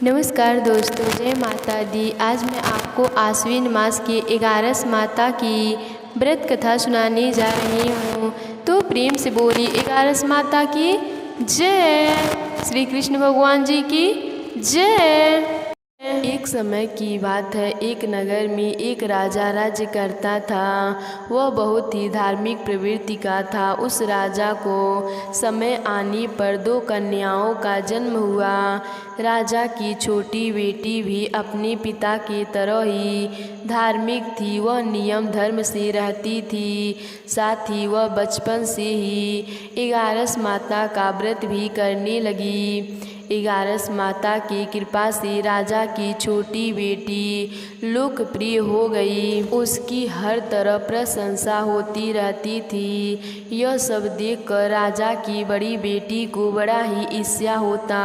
नमस्कार दोस्तों, जय माता दी। आज मैं आपको आश्विन मास की 11 माता की व्रत कथा सुनाने जा रही हूँ। तो प्रेम से बोली 11 माता की जय। श्री कृष्ण भगवान जी की जय। एक समय की बात है, एक नगर में एक राजा राज्य करता था। वह बहुत ही धार्मिक प्रवृत्ति का था। उस राजा को समय आने पर 2 कन्याओं का जन्म हुआ। राजा की छोटी बेटी भी अपने पिता की तरह ही धार्मिक थी। वह नियम धर्म से रहती थी। साथ ही वह बचपन से ही 11 माता का व्रत भी करने लगी। 11 माता की कृपा से राजा की छोटी बेटी लोकप्रिय हो गई। उसकी हर तरफ प्रशंसा होती रहती थी। यह सब देखकर राजा की बड़ी बेटी को बड़ा ही ईर्ष्या होता।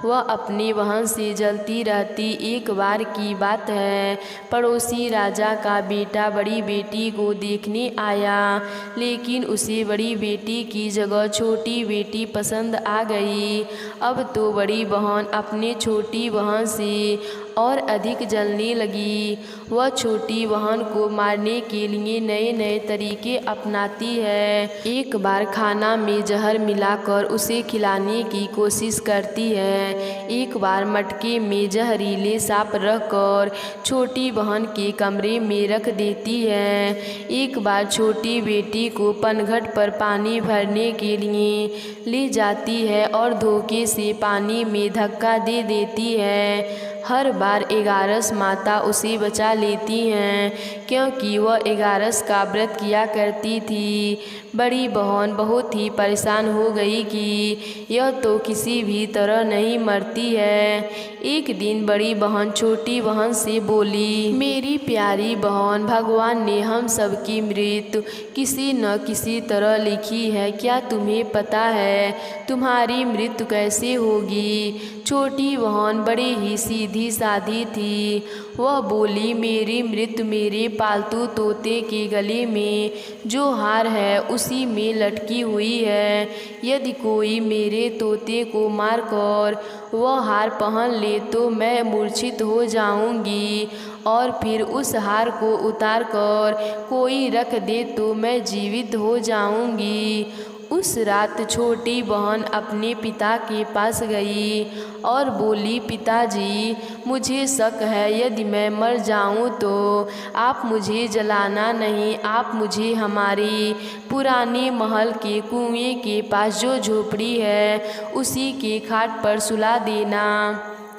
वह अपने बहन से जलती रहती। एक बार की बात है, पड़ोसी राजा का बेटा बड़ी बेटी को देखने आया, लेकिन उसे बड़ी बेटी की जगह छोटी बेटी पसंद आ गई। अब तो बड़ी बहन अपने छोटी बहन से और अधिक जलने लगी। वह छोटी बहन को मारने के लिए नए नए तरीके अपनाती है। एक बार खाना में जहर मिलाकर उसे खिलाने की कोशिश करती है। एक बार मटके में जहरीले सांप रखकर छोटी बहन के कमरे में रख देती है। एक बार छोटी बेटी को पनघट पर पानी भरने के लिए ले जाती है और धोखे से पानी में धक्का दे देती है। हर बार 11 माता उसे बचा लेती हैं, क्योंकि वह 11 का व्रत किया करती थी। बड़ी बहन बहुत ही परेशान हो गई कि यह तो किसी भी तरह नहीं मरती है। एक दिन बड़ी बहन छोटी बहन से बोली, मेरी प्यारी बहन, भगवान ने हम सबकी मृत्यु किसी न किसी तरह लिखी है। क्या तुम्हें पता है तुम्हारी मृत्यु कैसे होगी? छोटी बहन बड़ी ही सीधी साधी थी। वह बोली, मेरी मृत्यु मेरे पालतू तोते के गले में जो हार है उसी में लटकी हुई है। यदि कोई मेरे तोते को मारकर वह हार पहन ले तो मैं मूर्छित हो जाऊंगी, और फिर उस हार को उतार कर कोई रख दे तो मैं जीवित हो जाऊंगी। उस रात छोटी बहन अपने पिता के पास गई और बोली, पिताजी, मुझे शक है यदि मैं मर जाऊं तो आप मुझे जलाना नहीं, आप मुझे हमारी पुराने महल के कुएं के पास जो झोपड़ी है उसी के खाट पर सुला देना।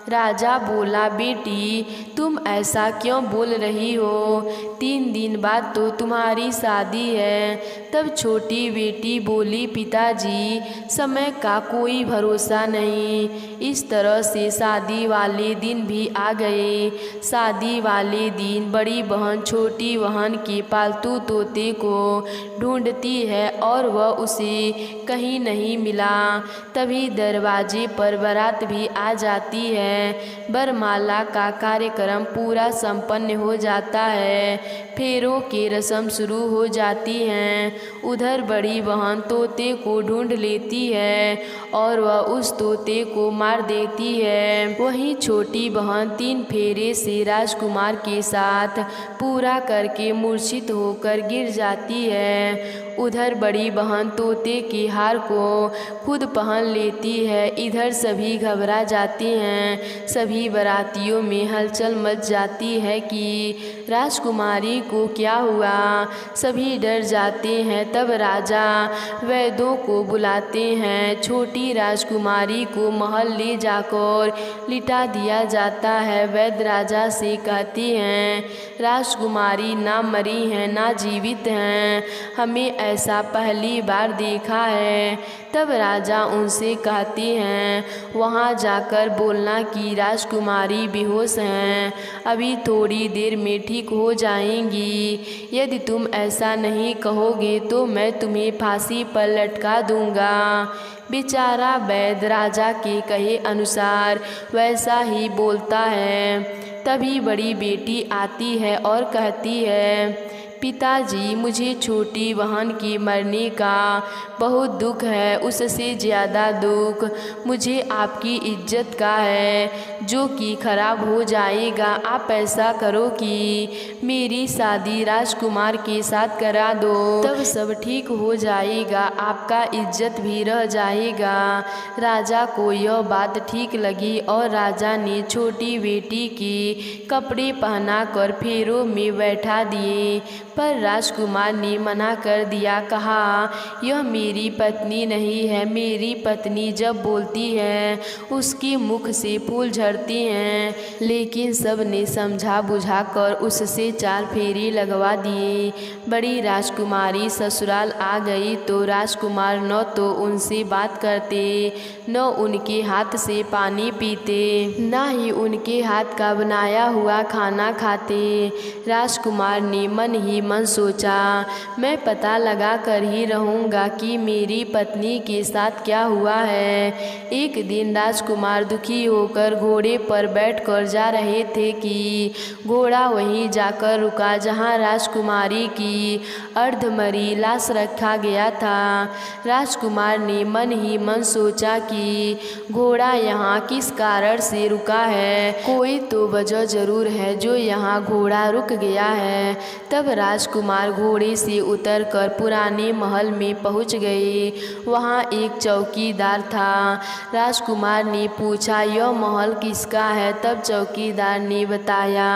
राजा बोला, बेटी, तुम ऐसा क्यों बोल रही हो? 3 दिन बाद तो तुम्हारी शादी है। तब छोटी बेटी बोली, पिताजी, समय का कोई भरोसा नहीं। इस तरह से शादी वाले दिन भी आ गए। शादी वाले दिन बड़ी बहन छोटी बहन के पालतू तोते को ढूंढती है और वह उसे कहीं नहीं मिला। तभी दरवाजे पर बारात भी आ जाती है। वरमाला का कार्यक्रम पूरा संपन्न हो जाता है। फेरों की रस्म शुरू हो जाती हैं। उधर बड़ी बहन तोते को ढूंढ लेती है और वह उस तोते को मार देती है। वहीं छोटी बहन 3 फेरे से राजकुमार के साथ पूरा करके मूर्छित होकर गिर जाती है। उधर बड़ी बहन तोते के हार को खुद पहन लेती है। इधर सभी घबरा जाते हैं। सभी बारातियों में हलचल मच जाती है कि राजकुमारी को क्या हुआ। सभी डर जाते हैं। तब राजा वैद्यों को बुलाते हैं। छोटी राजकुमारी को महल ले जाकर लिटा दिया जाता है। वैद्य राजा से कहती हैं, राजकुमारी ना मरी हैं ना जीवित हैं, हमें ऐसा पहली बार देखा है। तब राजा उनसे कहते हैं, वहाँ जाकर बोलना कि राजकुमारी बेहोश हैं, अभी थोड़ी देर में ठीक हो जाएंगी। यदि तुम ऐसा नहीं कहोगे तो मैं तुम्हें फांसी पर लटका दूंगा। बेचारा वैद्य राजा के कहे अनुसार वैसा ही बोलता है। तभी बड़ी बेटी आती है और कहती है, पिताजी, मुझे छोटी बहन के मरने का बहुत दुख है। उससे ज़्यादा दुख मुझे आपकी इज्जत का है, जो कि खराब हो जाएगा। आप ऐसा करो कि मेरी शादी राजकुमार के साथ करा दो, तब सब ठीक हो जाएगा, आपका इज्जत भी रह जाएगा। राजा को यह बात ठीक लगी और राजा ने छोटी बेटी के कपड़े पहनाकर फेरों में बैठा दिए, पर राजकुमार ने मना कर दिया। कहा, यह मेरी पत्नी नहीं है। मेरी पत्नी जब बोलती है उसके मुख से फूल झड़ते हैं। लेकिन सब ने समझा बुझा कर उससे 4 फेरे लगवा दिए। बड़ी राजकुमारी ससुराल आ गई तो राजकुमार न तो उनसे बात करते, न उनके हाथ से पानी पीते, न ही उनके हाथ का बनाया हुआ खाना खाते। राजकुमार ने मन ही मन सोचा, मैं पता लगा कर ही रहूँगा कि मेरी पत्नी के साथ क्या हुआ है। एक दिन राजकुमार दुखी होकर घोड़े पर बैठकर जा रहे थे कि घोड़ा वहीं जाकर रुका जहाँ राजकुमारी की अर्धमरी लाश रखा गया था। राजकुमार ने मन ही मन सोचा कि घोड़ा यहाँ किस कारण से रुका है, कोई तो वजह जरूर है जो यहाँ घोड़ा रुक गया है। तब राजकुमार घोड़े से उतरकर पुराने महल में पहुँच गए। वहाँ एक चौकीदार था। राजकुमार ने पूछा, यह महल किसका है? तब चौकीदार ने बताया,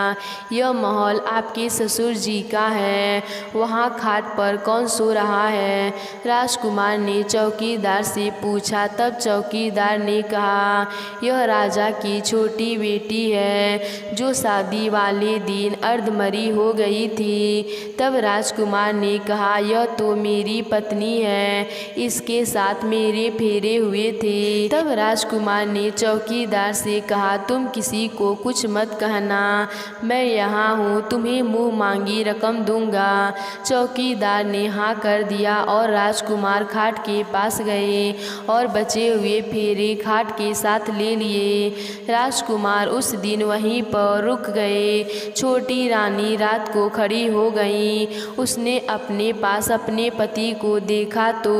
यह महल आपके ससुर जी का है। वहाँ खाट पर कौन सो रहा है? राजकुमार ने चौकीदार से पूछा। तब चौकीदार ने कहा, यह राजा की छोटी बेटी है जो शादी वाले दिन अर्धमरी हो गई थी। तब राजकुमार ने कहा, यह तो मेरी पत्नी है, इसके साथ मेरे फेरे हुए थे। तब राजकुमार ने चौकीदार से कहा, तुम किसी को कुछ मत कहना, मैं यहाँ हूँ, तुम्हें मुँह मांगी रकम दूंगा। चौकीदार ने हाँ कर दिया और राजकुमार खाट के पास गए और बचे हुए फेरे खाट के साथ ले लिए। राजकुमार उस दिन वहीं पर रुक गए। छोटी रानी रात को खड़ी हो गई। उसने अपने पास अपने पति को देखा तो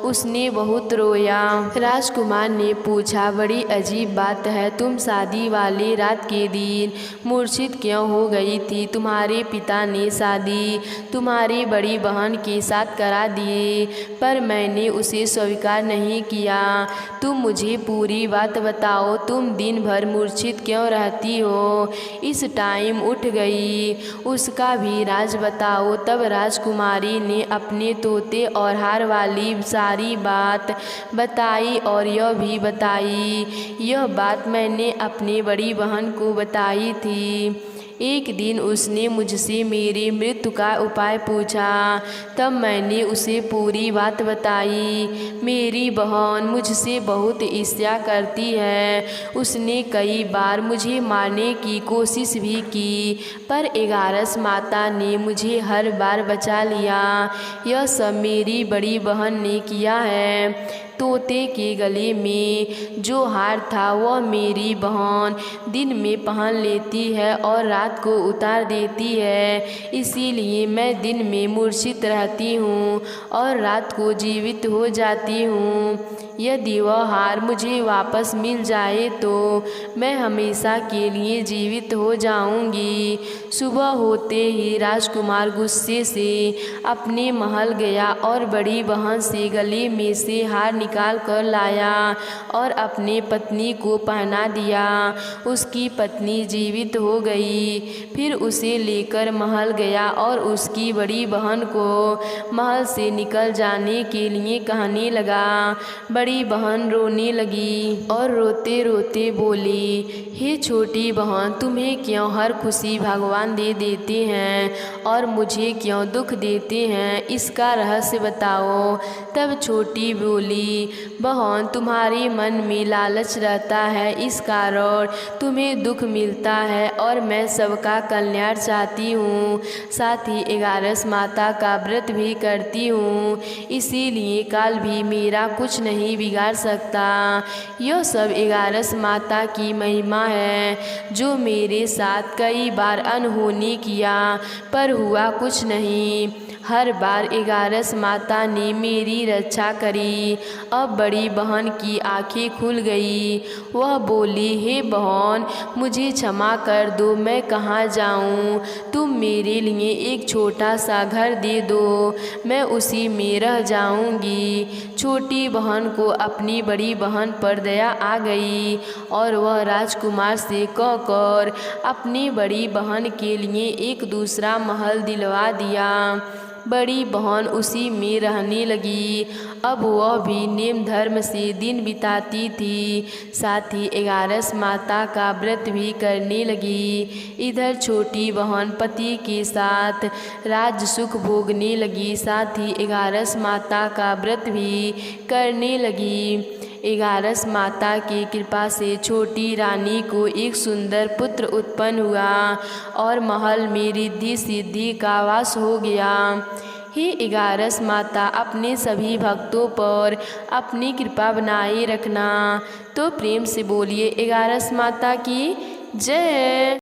उसने बहुत रोया। राजकुमार ने पूछा, बड़ी अजीब बात है, तुम शादी वाले रात के दिन मूर्छित क्यों हो गई थी? तुम्हारे पिता ने शादी तुम्हारी बड़ी बहन के साथ करा दिए, पर मैंने उसे स्वीकार नहीं किया। तुम मुझे पूरी बात बताओ, तुम दिन भर मूर्छित क्यों रहती हो? इस टाइम उठ गई, उसका भी राज बताओ। तब राजकुमारी ने अपने तोते और हार वाली सारी बात बताई और यह भी बताई, यह बात मैंने अपनी बड़ी बहन को बताई थी। एक दिन उसने मुझसे मेरी मृत्यु का उपाय पूछा, तब मैंने उसे पूरी बात बताई। मेरी बहन मुझसे बहुत ईर्ष्या करती है। उसने कई बार मुझे मारने की कोशिश भी की, पर 11 माता ने मुझे हर बार बचा लिया। यह सब मेरी बड़ी बहन ने किया है। तोते के गले में जो हार था वह मेरी बहन दिन में पहन लेती है और रात को उतार देती है, इसीलिए मैं दिन में मूर्छित रहती हूँ और रात को जीवित हो जाती हूँ। यदि वह हार मुझे वापस मिल जाए तो मैं हमेशा के लिए जीवित हो जाऊंगी। सुबह होते ही राजकुमार गुस्से से अपने महल गया और बड़ी बहन से गले में से हार निकाल कर लाया और अपने पत्नी को पहना दिया। उसकी पत्नी जीवित हो गई। फिर उसे लेकर महल गया और उसकी बड़ी बहन को महल से निकल जाने के लिए कहने लगा। बड़ी बहन रोने लगी और रोते रोते बोली, हे छोटी बहन, तुम्हें क्यों हर खुशी भगवान दे देते हैं और मुझे क्यों दुख देते हैं? इसका रहस्य बताओ। तब छोटी बोली, बहन, तुम्हारे मन में लालच रहता है, इस कारण तुम्हें दुख मिलता है और मैं सबका कल्याण चाहती हूँ। साथ ही 11 माता का व्रत भी करती हूँ, इसीलिए काल भी मेरा कुछ नहीं बिगाड़ सकता। यह सब 11 माता की महिमा है, जो मेरे साथ कई बार अनहोनी किया पर हुआ कुछ नहीं। हर बार 11 माता ने मेरी रक्षा करी। अब बड़ी बहन की आंखें खुल गई। वह बोली, हे बहन, मुझे क्षमा कर दो, मैं कहाँ जाऊँ? तुम मेरे लिए एक छोटा सा घर दे दो, मैं उसी में रह जाऊँगी। छोटी बहन को अपनी बड़ी बहन पर दया आ गई और वह राजकुमार से कहकर अपनी बड़ी बहन के लिए एक दूसरा महल दिलवा दिया। बड़ी बहन उसी में रहने लगी। अब वह भी नेम धर्म से दिन बिताती थी, साथ ही 11 माता का व्रत भी करने लगी। इधर छोटी बहन पति के साथ राज सुख भोगने लगी, साथ ही 11 माता का व्रत भी करने लगी। 11 माता की कृपा से छोटी रानी को एक सुंदर पुत्र उत्पन्न हुआ और महल में रिद्धि सिद्धि का वास हो गया। हे 11 माता, अपने सभी भक्तों पर अपनी कृपा बनाए रखना। तो प्रेम से बोलिए 11 माता की जय।